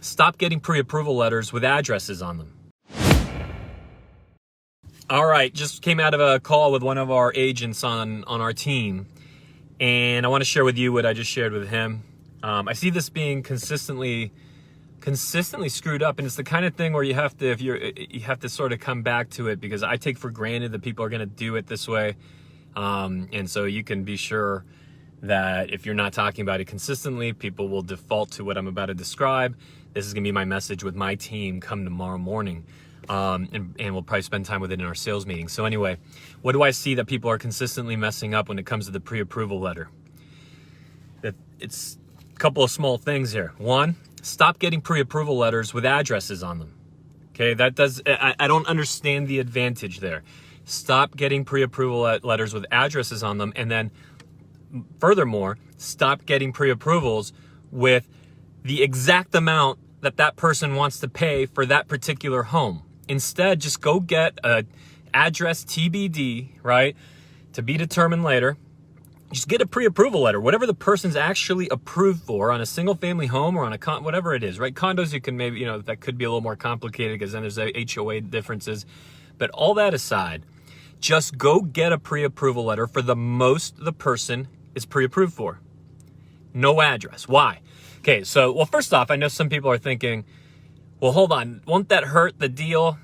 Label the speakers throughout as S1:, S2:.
S1: Stop getting pre-approval letters with addresses on them. All right, just came out of a call with one of our agents on our team, and I want to share with you what I just shared with him. I see this being consistently screwed up, and it's the kind of thing where you have to sort of come back to it, because I take for granted that people are going to do it this way, and so you can be sure that if you're not talking about it consistently, people will default to what I'm about to describe. This is going to be my message with my team come tomorrow morning, and we'll probably spend time with it in our sales meeting. So anyway, what do I see that people are consistently messing up when it comes to the pre-approval letter? It's a couple of small things here. One, stop getting pre-approval letters with addresses on them. Okay, I don't understand the advantage there. Stop getting pre-approval letters with addresses on them, and then furthermore, stop getting pre-approvals with the exact amount that person wants to pay for that particular home. Instead, just go get a address TBD, right? To be determined later. Just get a pre-approval letter, whatever the person's actually approved for on a single family home or on a whatever it is, right? Condos, you can maybe, that could be a little more complicated because then there's HOA differences. But all that aside, just go get a pre-approval letter for the most the person is pre-approved for. No address. Why? Okay, so, well, first off, I know some people are thinking, well, hold on, won't that hurt the deal?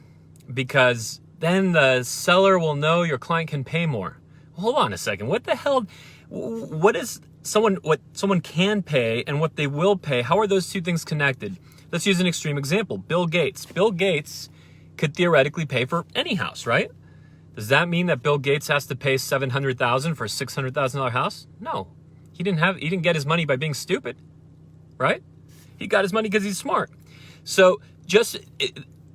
S1: Because then the seller will know your client can pay more. Well, hold on a second. What the hell? What someone can pay and what they will pay? How are those two things connected? Let's use an extreme example. Bill Gates. Bill Gates could theoretically pay for any house, right? Does that mean that Bill Gates has to pay $700,000 for a $600,000 house? No. He didn't get his money by being stupid, right? He got his money because he's smart. So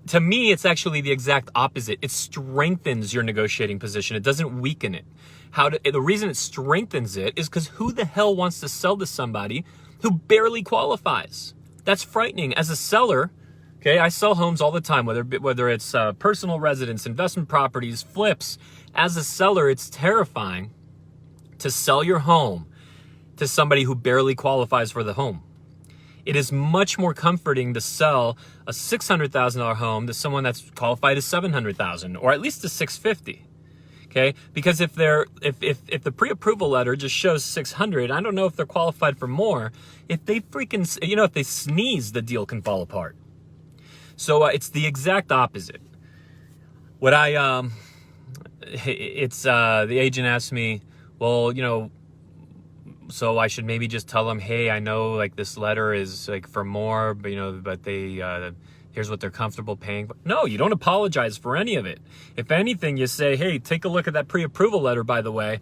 S1: to me, it's actually the exact opposite. It strengthens your negotiating position. It doesn't weaken it. The reason it strengthens it is because who the hell wants to sell to somebody who barely qualifies? That's frightening. As a seller, okay, I sell homes all the time, whether it's personal residence, investment properties, flips. As a seller, it's terrifying to sell your home to somebody who barely qualifies for the home. It is much more comforting to sell a $600,000 home to someone that's qualified as $700,000 or at least to $650,000. Okay, because if the pre-approval letter just shows $600,000, I don't know if they're qualified for more. If they if they sneeze, the deal can fall apart. So it's the exact opposite. The agent asked me, well, so I should maybe just tell them, hey, I know like this letter is like for more, but they, here's what they're comfortable paying. No, you don't apologize for any of it. If anything, you say, hey, take a look at that pre-approval letter, by the way.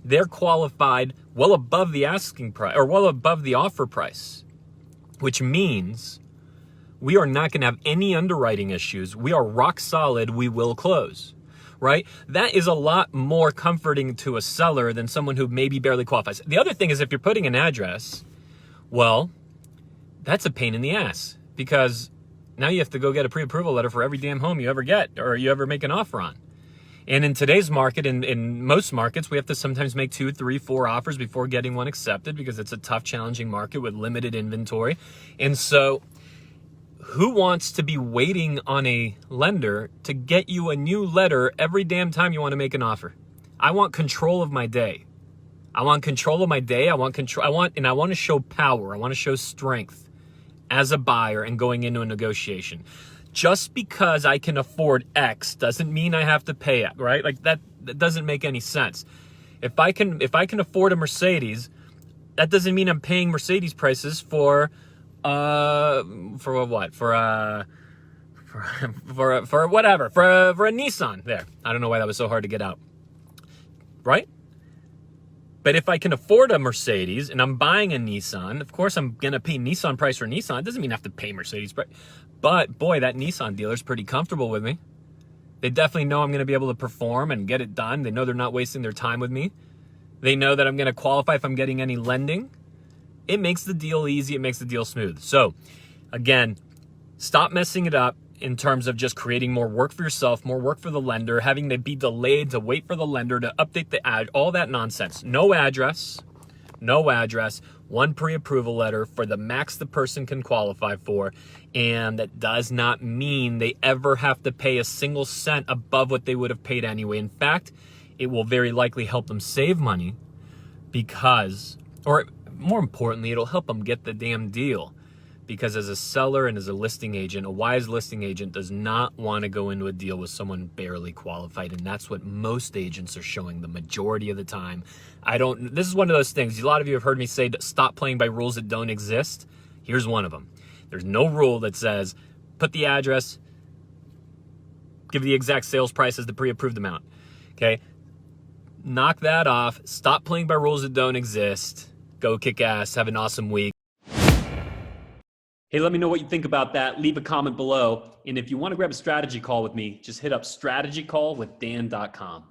S1: They're qualified well above the asking price or well above the offer price, which means we are not going to have any underwriting issues. We are rock solid. We will close. Right? That is a lot more comforting to a seller than someone who maybe barely qualifies. The other thing is if you're putting an address, well, that's a pain in the ass because now you have to go get a pre-approval letter for every damn home you ever get or you ever make an offer on. And in today's market, in most markets, we have to sometimes make 2, 3, 4 offers before getting one accepted because it's a tough, challenging market with limited inventory. And so who wants to be waiting on a lender to get you a new letter every damn time you want to make an offer? I want control of my day. I want control of my day. I want to show power. I want to show strength as a buyer and going into a negotiation. Just because I can afford X doesn't mean I have to pay X, right? Like that doesn't make any sense. If I can afford a Mercedes, that doesn't mean I'm paying Mercedes prices for a Nissan there. I don't know why that was so hard to get out. Right? But if I can afford a Mercedes and I'm buying a Nissan, of course I'm going to pay Nissan price for Nissan. It doesn't mean I have to pay Mercedes price. But boy, that Nissan dealer's pretty comfortable with me. They definitely know I'm going to be able to perform and get it done. They know they're not wasting their time with me. They know that I'm going to qualify if I'm getting any lending. It makes the deal easy. It makes the deal smooth. So again, stop messing it up in terms of just creating more work for yourself, more work for the lender, having to be delayed to wait for the lender to update the ad, all that nonsense. No address, no address, one pre-approval letter for the max the person can qualify for, and that does not mean they ever have to pay a single cent above what they would have paid anyway. In fact, it will very likely help them save money because, or more importantly, it'll help them get the damn deal. Because as a seller and as a listing agent, a wise listing agent does not want to go into a deal with someone barely qualified. And that's what most agents are showing the majority of the time. This is one of those things. A lot of you have heard me say, stop playing by rules that don't exist. Here's one of them. There's no rule that says, put the address, give the exact sales price as the pre-approved amount. Okay? Knock that off. Stop playing by rules that don't exist. Go kick ass. Have an awesome week. Hey, let me know what you think about that. Leave a comment below. And if you want to grab a strategy call with me, just hit up strategycallwithdan.com.